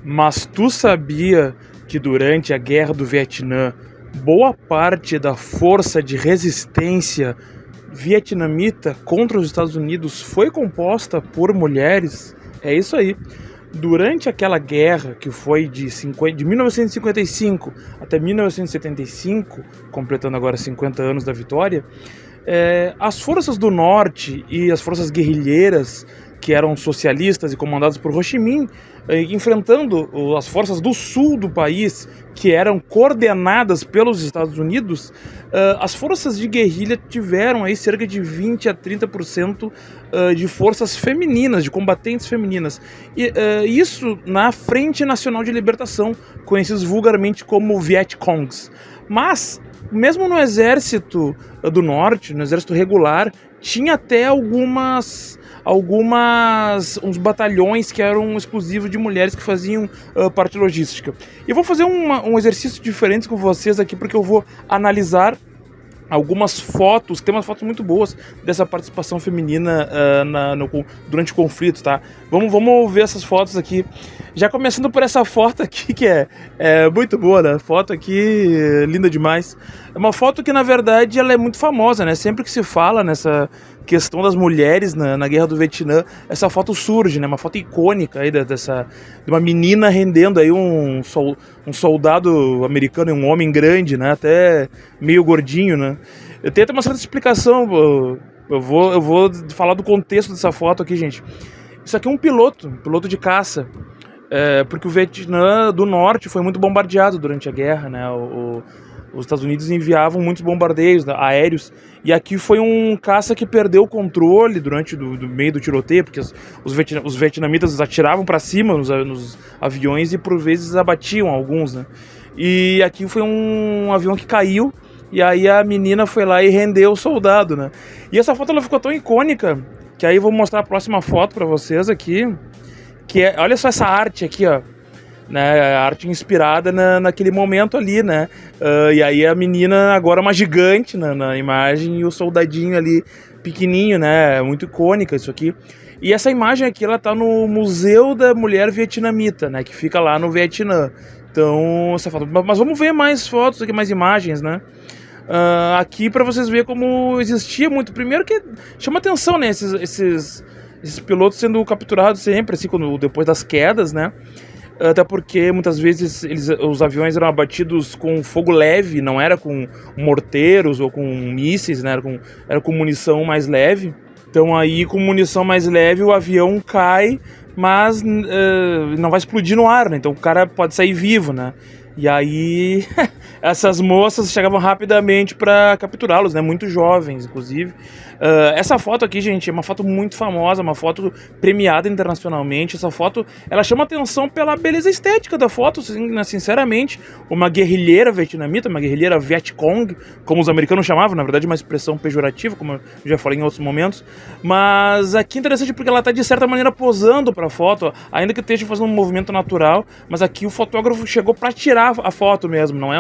Mas tu sabia que durante a Guerra do Vietnã, boa parte da força de resistência vietnamita contra os Estados Unidos foi composta por mulheres? É isso aí. Durante aquela guerra, que foi de 1955 até 1975, completando agora 50 anos da vitória, as forças do norte e as forças guerrilheiras, que eram socialistas e comandadas por Ho Chi Minh, enfrentando as forças do sul do país, que eram coordenadas pelos Estados Unidos, as forças de guerrilha tiveram aí cerca de 20 a 30% de forças femininas, de combatentes femininas. E isso na Frente Nacional de Libertação, conhecidos vulgarmente como Vietcongs. Mas mesmo no exército do norte, no exército regular, tinha até uns batalhões que eram exclusivos de mulheres que faziam parte logística. E eu vou fazer um exercício diferente com vocês aqui, porque eu vou analisar algumas fotos, tem umas fotos muito boas dessa participação feminina durante o conflito, tá? Vamos ver essas fotos aqui. Já começando por essa foto aqui, que é muito boa, né? Foto aqui, linda demais. É uma foto que, na verdade, ela é muito famosa, né? Sempre que se fala nessa questão das mulheres na Guerra do Vietnã, essa foto surge, né? Uma foto icônica aí de uma menina rendendo aí um soldado americano, um homem grande, né? Até meio gordinho, né? Eu tenho até uma certa explicação, eu vou falar do contexto dessa foto aqui, gente. Isso aqui é um piloto de caça, porque o Vietnã do Norte foi muito bombardeado durante a guerra, né? Os Estados Unidos enviavam muitos bombardeios aéreos, e aqui foi um caça que perdeu o controle durante do meio do tiroteio, porque os vietnamitas atiravam para cima nos aviões e por vezes abatiam alguns, né? E aqui foi um avião que caiu, e aí a menina foi lá e rendeu o soldado, né? E essa foto ela ficou tão icônica, que aí eu vou mostrar a próxima foto para vocês aqui, olha só essa arte aqui, ó. Né, a arte inspirada naquele momento ali, né? E aí a menina agora é uma gigante na imagem e o soldadinho ali pequenininho, né? É muito icônica isso aqui. E essa imagem aqui, ela tá no Museu da Mulher Vietnamita, né? Que fica lá no Vietnã. Então, essa foto. Mas vamos ver mais fotos aqui, mais imagens, né? Aqui para vocês verem como existia muito. Primeiro que chama atenção, né? Esses pilotos sendo capturados sempre, assim, depois das quedas, né? Até porque muitas vezes os aviões eram abatidos com fogo leve, não era com morteiros ou com mísseis, né? Era com munição mais leve. Então aí com munição mais leve o avião cai, mas não vai explodir no ar, né? Então o cara pode sair vivo, né? E aí essas moças chegavam rapidamente para capturá-los, né? Muito jovens, inclusive. Essa foto aqui, gente, é uma foto muito famosa, uma foto premiada internacionalmente. Essa foto, ela chama atenção pela beleza estética da foto, sinceramente. Uma guerrilheira vietnamita, uma guerrilheira Vietcong, como os americanos chamavam, na verdade uma expressão pejorativa, como eu já falei em outros momentos. Mas aqui é interessante porque ela está de certa maneira posando para a foto, ainda que esteja fazendo um movimento natural, mas aqui o fotógrafo chegou para tirar a foto mesmo, não é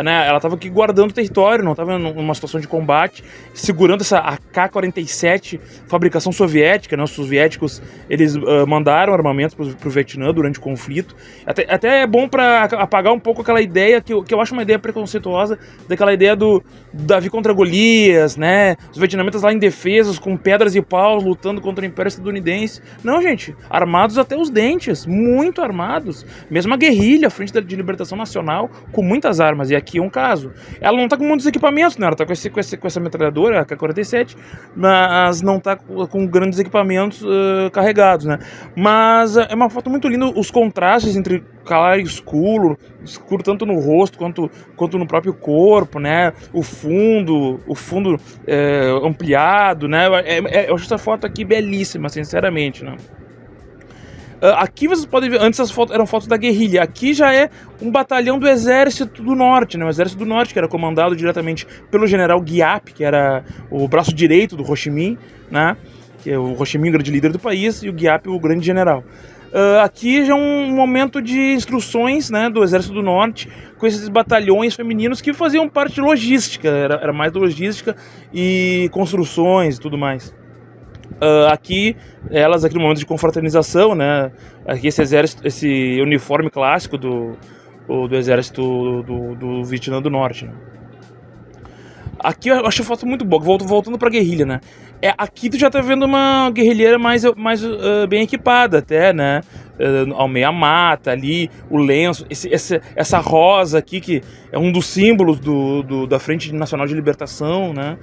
né, ela estava aqui guardando o território, não estava numa situação de combate, segurando essa AK-47, fabricação soviética, né? Os soviéticos, eles mandaram armamentos pro Vietnã durante o conflito. Até é bom para apagar um pouco aquela ideia que eu acho uma ideia preconceituosa, daquela ideia do Davi contra Golias, né? Os vietnamitas lá indefesos, com pedras e paus, lutando contra o Império Estadunidense. Não, gente, armados até os dentes, muito armados. Mesmo a guerrilha, a Frente de Libertação Nacional, com muitas armas, e aqui é um caso. Ela não tá com muitos equipamentos, né? Ela tá com essa metralhadora, a AK-47, mas não tá com grandes equipamentos carregados, né? Mas é uma foto muito linda, os contrastes entre claro e escuro tanto no rosto quanto no próprio corpo, né? O fundo ampliado, né? Eu acho essa foto aqui belíssima, sinceramente, né? Aqui vocês podem ver, antes as fotos eram fotos da guerrilha, aqui já é um batalhão do Exército do Norte, né? O Exército do Norte, que era comandado diretamente pelo general Giap, que era o braço direito do Ho Chi Minh, né? Que é o Ho Chi Minh, o grande líder do país, e o Giap, o grande general. Aqui já é um momento de instruções, né, do Exército do Norte, com esses batalhões femininos que faziam parte de logística, era mais logística e construções e tudo mais. Aqui, elas aqui no momento de confraternização, né? Aqui esse exército, esse uniforme clássico do exército do Vietnã do Norte, né? Aqui eu acho a foto muito boa, voltando pra guerrilha, né? Aqui tu já tá vendo uma guerrilheira mais bem equipada até, né? Ao meio a mata ali, o lenço, essa rosa aqui que é um dos símbolos da Frente Nacional de Libertação, né?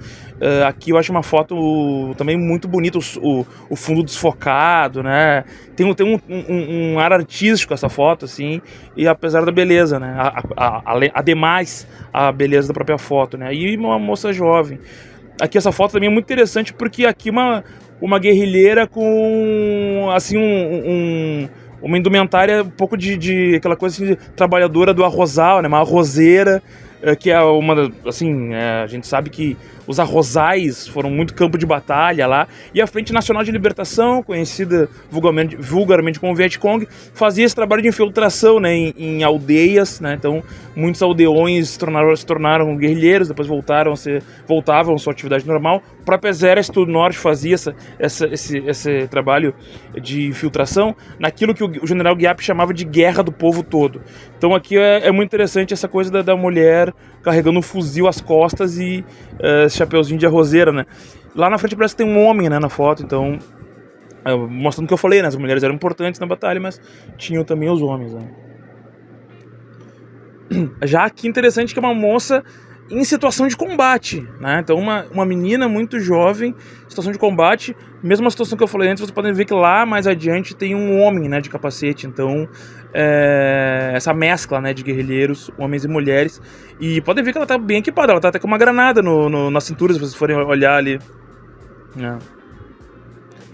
Aqui eu acho uma foto também muito bonita, o fundo desfocado, né? Tem um ar artístico essa foto, assim, e apesar da beleza, né? Ademais a beleza da própria foto, né? E uma moça jovem. Aqui essa foto também é muito interessante porque aqui uma guerrilheira com, assim, uma indumentária um pouco de aquela coisa assim, de trabalhadora do arrozal, né? Uma arrozeira, que é assim, a gente sabe que os arrozais foram muito campo de batalha lá, e a Frente Nacional de Libertação, conhecida vulgarmente como Vietcong, fazia esse trabalho de infiltração, né, em aldeias, né? Então muitos aldeões se tornaram guerrilheiros, depois voltavam à sua atividade normal. O próprio Exército do Norte fazia esse trabalho de infiltração naquilo que o general Giap chamava de guerra do povo todo. Então aqui é muito interessante essa coisa da mulher carregando um fuzil às costas e esse chapeuzinho de arrozeira, né? Lá na frente parece que tem um homem, né, na foto, então mostrando o que eu falei, né? As mulheres eram importantes na batalha, mas tinham também os homens, né? Já aqui interessante que é uma moça em situação de combate, né? Então uma menina muito jovem em situação de combate, mesma situação que eu falei antes, vocês podem ver que lá mais adiante tem um homem, né, de capacete. Então essa mescla, né, de guerrilheiros, homens e mulheres, e podem ver que ela tá bem equipada, ela tá até com uma granada na cintura, se vocês forem olhar ali, né?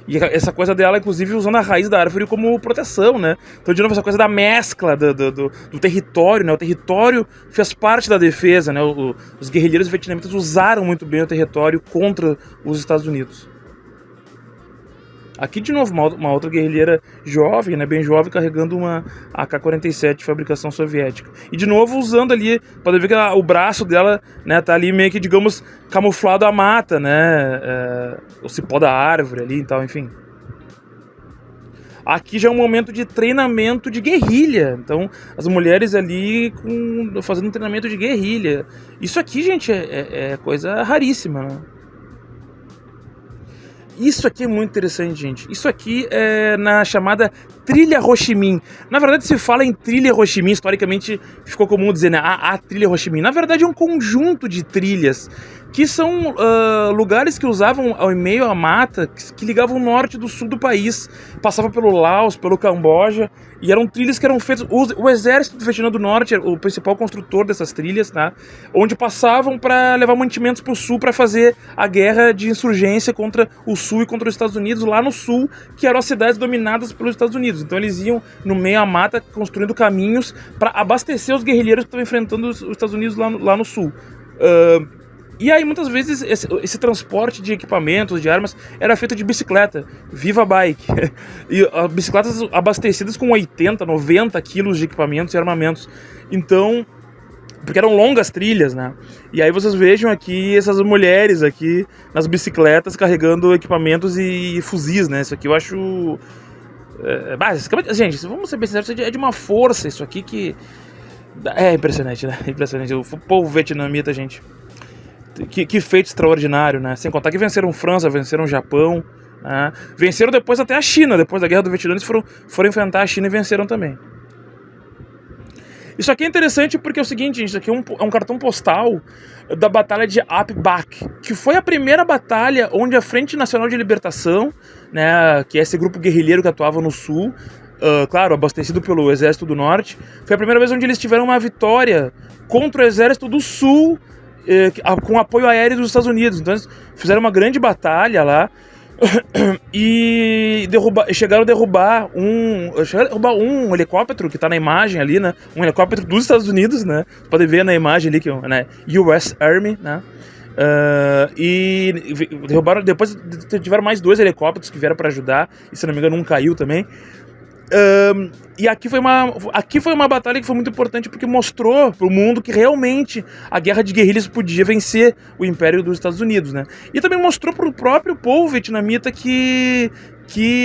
E essa coisa dela, inclusive, usando a raiz da árvore como proteção, né? Então, de novo, essa coisa da mescla do território, né? O território fez parte da defesa, né? Os guerrilheiros vietnamitas usaram muito bem o território contra os Estados Unidos. Aqui, de novo, uma outra guerrilheira jovem, né, bem jovem, carregando uma AK-47 de fabricação soviética. E, de novo, usando ali, pode ver que o braço dela, né, tá ali meio que, digamos, camuflado à mata, né, o cipó da árvore ali e tal, enfim. Aqui já é um momento de treinamento de guerrilha. Então, as mulheres ali fazendo um treinamento de guerrilha. Isso aqui, gente, é coisa raríssima, né? Isso aqui é muito interessante, gente. Isso aqui é na chamada Trilha Ho Chi Minh. Na verdade, se fala em Trilha Ho Chi Minh, historicamente ficou comum dizer, né, a Trilha Ho Chi Minh. Na verdade, é um conjunto de trilhas que são lugares que usavam ao meio à mata, que ligavam o norte do sul do país. Passava pelo Laos, pelo Camboja, e eram trilhas que eram feitas... O exército do Vietnã do Norte era o principal construtor dessas trilhas, tá? Onde passavam para levar mantimentos para o sul para fazer a guerra de insurgência contra o sul e contra os Estados Unidos lá no sul, que eram as cidades dominadas pelos Estados Unidos. Então eles iam no meio à mata construindo caminhos para abastecer os guerrilheiros que estavam enfrentando os Estados Unidos lá no sul. E aí muitas vezes esse transporte de equipamentos, de armas, era feito de bicicleta, Viva Bike. E bicicletas abastecidas com 80, 90 quilos de equipamentos e armamentos. Então, porque eram longas trilhas, né? E aí vocês vejam aqui essas mulheres aqui nas bicicletas carregando equipamentos e fuzis, né? Isso aqui eu acho... gente, vamos ser bem sinceros, é de uma força isso aqui que... É impressionante, né? Impressionante. O povo vietnamita, gente... Que feito extraordinário, né? Sem contar que venceram França, venceram Japão, né? Venceram depois até a China. Depois da Guerra do Vietnã, eles foram enfrentar a China e venceram também. Isso aqui é interessante porque é o seguinte, gente, isso aqui é um cartão postal da Batalha de Ap Bac, que foi a primeira batalha onde a Frente Nacional de Libertação, né, que é esse grupo guerrilheiro que atuava no sul, claro, abastecido pelo Exército do Norte, foi a primeira vez onde eles tiveram uma vitória contra o Exército do Sul, com apoio aéreo dos Estados Unidos. Então eles fizeram uma grande batalha lá e chegaram a derrubar um helicóptero que tá na imagem ali, né? Um helicóptero dos Estados Unidos, né? Você pode ver na imagem ali que é, né, US Army, né? E derrubaram, depois tiveram mais 2 helicópteros que vieram para ajudar, e se não me engano um caiu também. E aqui foi uma batalha que foi muito importante porque mostrou pro mundo que realmente a guerra de guerrilhas podia vencer o Império dos Estados Unidos, né? E também mostrou pro próprio povo vietnamita que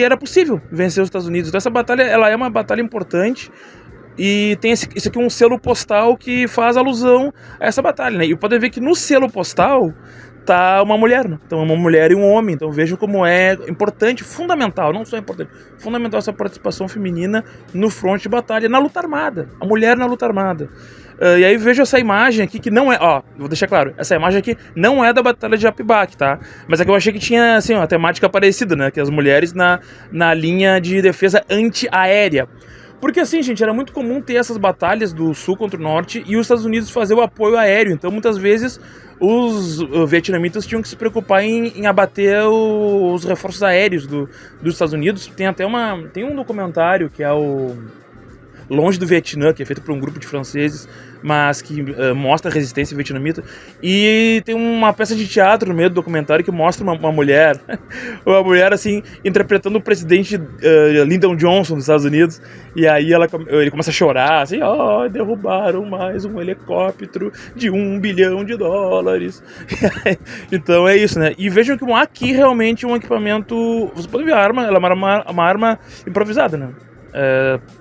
era possível vencer os Estados Unidos. Então essa batalha, ela é uma batalha importante. E tem isso aqui, um selo postal que faz alusão a essa batalha, né? E pode ver que no selo postal tá uma mulher, né? Então uma mulher e um homem. Então vejam como é importante, fundamental, não só importante, fundamental essa participação feminina no fronte de batalha, na luta armada. A mulher na luta armada. E aí vejo essa imagem aqui que não é, vou deixar claro, essa imagem aqui não é da Batalha de Apibac, tá? Mas é que eu achei que tinha, assim, uma temática parecida, né? Que as mulheres na linha de defesa antiaérea. Porque assim, gente, era muito comum ter essas batalhas do sul contra o norte e os Estados Unidos fazer o apoio aéreo. Então, muitas vezes, os vietnamitas tinham que se preocupar em abater os reforços aéreos dos Estados Unidos. Tem um documentário que é o Longe do Vietnã, que é feito por um grupo de franceses, mas que mostra a resistência vietnamita. E tem uma peça de teatro no meio do documentário que mostra uma mulher, uma mulher assim, interpretando o presidente Lyndon Johnson dos Estados Unidos. E aí ele começa a chorar, assim, derrubaram mais um helicóptero de $1 bilhão. Então é isso, né? E vejam que aqui realmente um equipamento, você pode ver a arma, ela é uma arma improvisada, né?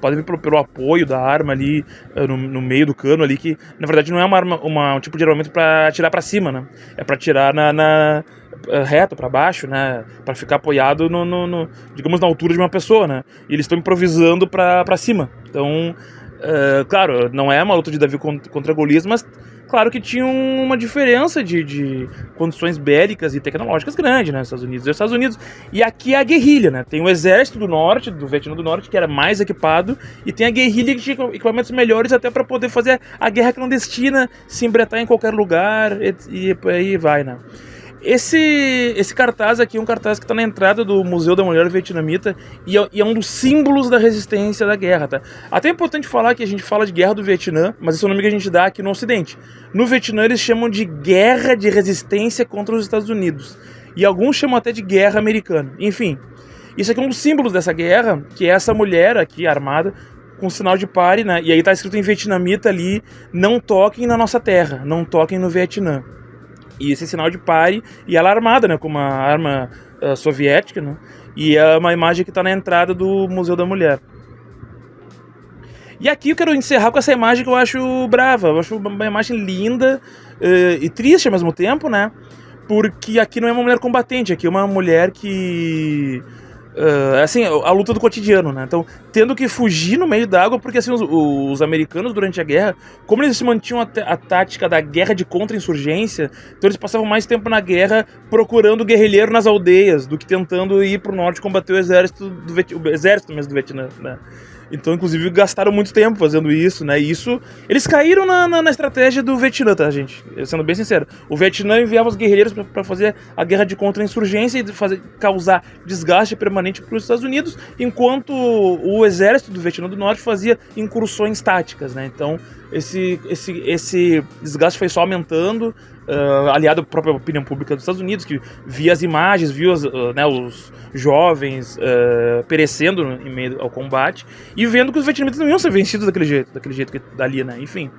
Pode ver pelo apoio da arma ali no meio do cano ali, que na verdade não é um tipo de armamento para atirar para cima, né? É para atirar reto para baixo, né? Para ficar apoiado digamos, na altura de uma pessoa, né? E eles estão improvisando para cima. Então, claro, não é uma luta de Davi contra Golias, mas claro que tinha uma diferença de condições bélicas e tecnológicas grande, né? Estados Unidos. E aqui é a guerrilha, né? Tem o exército do norte, do Vietnã do Norte, que era mais equipado, e tem a guerrilha que tinha equipamentos melhores até para poder fazer a guerra clandestina, se embretar em qualquer lugar, e aí vai, né? Esse cartaz aqui é um cartaz que está na entrada do Museu da Mulher Vietnamita e é um dos símbolos da resistência da guerra, tá? Até é importante falar que a gente fala de guerra do Vietnã, mas esse é o nome que a gente dá aqui no Ocidente. No Vietnã eles chamam de guerra de resistência contra os Estados Unidos. E alguns chamam até de guerra americana. Enfim, isso aqui é um dos símbolos dessa guerra, que é essa mulher aqui armada com sinal de pare, né? E aí tá escrito em vietnamita ali, não toquem na nossa terra, não toquem no Vietnã. E esse sinal de pare, e ela é armada, né, com uma arma soviética, né, e é uma imagem que está na entrada do Museu da Mulher. E aqui eu quero encerrar com essa imagem que eu acho brava, eu acho uma imagem linda e triste ao mesmo tempo, né, porque aqui não é uma mulher combatente, aqui é uma mulher que... assim, a luta do cotidiano, né? Então, tendo que fugir no meio da água, porque assim, os americanos durante a guerra, como eles se mantinham a tática da guerra de contra-insurgência, então eles passavam mais tempo na guerra procurando guerrilheiro nas aldeias do que tentando ir pro norte combater o exército mesmo do Vietnã, né? Então, inclusive, gastaram muito tempo fazendo isso, né? E isso, eles caíram na estratégia do Vietnã, tá, gente? Sendo bem sincero. O Vietnã enviava os guerrilheiros para fazer a guerra de contra-insurgência e causar desgaste permanente para os Estados Unidos, enquanto o exército do Vietnã do Norte fazia incursões táticas, né? Então, esse desgaste foi só aumentando, aliado à própria opinião pública dos Estados Unidos, que via as imagens, via os jovens perecendo em meio ao combate, e vendo que os vietnamitas não iam ser vencidos daquele jeito que dali, né? Enfim.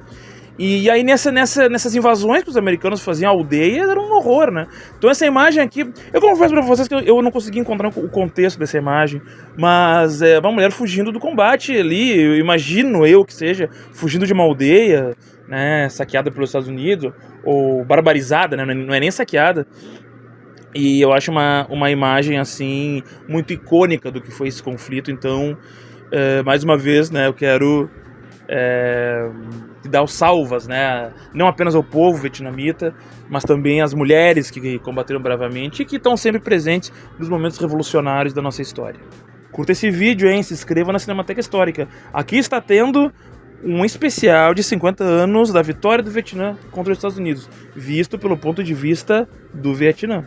E aí nessas invasões que os americanos faziam aldeias, era um horror, né? Então essa imagem aqui, eu confesso pra vocês que eu não consegui encontrar o contexto dessa imagem, mas é uma mulher fugindo do combate ali, eu imagino que seja, fugindo de uma aldeia, né, saqueada pelos Estados Unidos, ou barbarizada, né, não é nem saqueada. E eu acho uma imagem, assim, muito icônica do que foi esse conflito. Então, mais uma vez, né, eu quero dar os salvas, né, não apenas ao povo vietnamita, mas também às mulheres que combateram bravamente e que estão sempre presentes nos momentos revolucionários da nossa história. Curta esse vídeo, hein, se inscreva na Cinemateca Histórica. Aqui está tendo um especial de 50 anos da vitória do Vietnã contra os Estados Unidos, visto pelo ponto de vista do Vietnã.